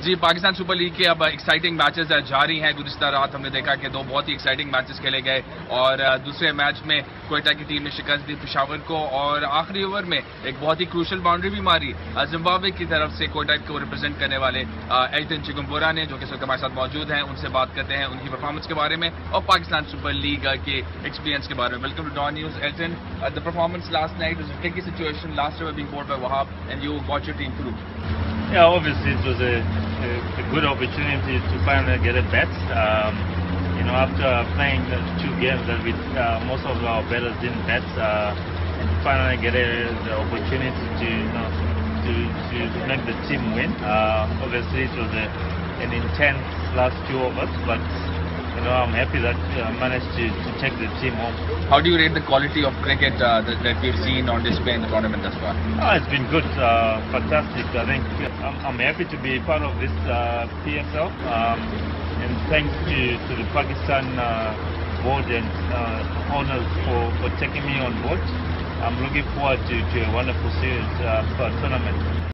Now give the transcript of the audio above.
जी, Pakistan super league के अब exciting matches जारी हैं। गुज़िश्ता रात हमने देखा कि दो बहुत ही एक्साइटिंग मैचेस खेले गए और दूसरे मैच में कोयटा की टीम ने शिकस्त दी पेशावर को और आखिरी ओवर में एक बहुत ही क्रूशल बाउंड्री भी मारी जिम्बाब्वे की तरफ से कोयटा को रिप्रेजेंट करने वाले एल्टन चिगुम्बुरा ने, जो कि इस वक्त हमारे साथ मौजूद हैं। उनसे बात करते हैं उनकी परफॉर्मेंस के बारे में और पाकिस्तान सुपर लीग के एक्सपीरियंस के बारे में। Welcome to Dawn news. Elton, the performance last night was a tricky situation. Last over being bowled by Wahab and you got your team through. Yeah, obviously it was a good opportunity to finally get a bat. After playing two games that most of our batters didn't bat, and finally get the opportunity to make the team win. Obviously it was an intense last 2 overs, but I'm happy that I managed to take the team home. How do you rate the quality of cricket that we've seen on display in the tournament thus far? It's been good, fantastic. I think I'm happy to be part of this PSL, and thanks to the Pakistan board and owners for taking me on board. I'm looking forward to a wonderful series tournament.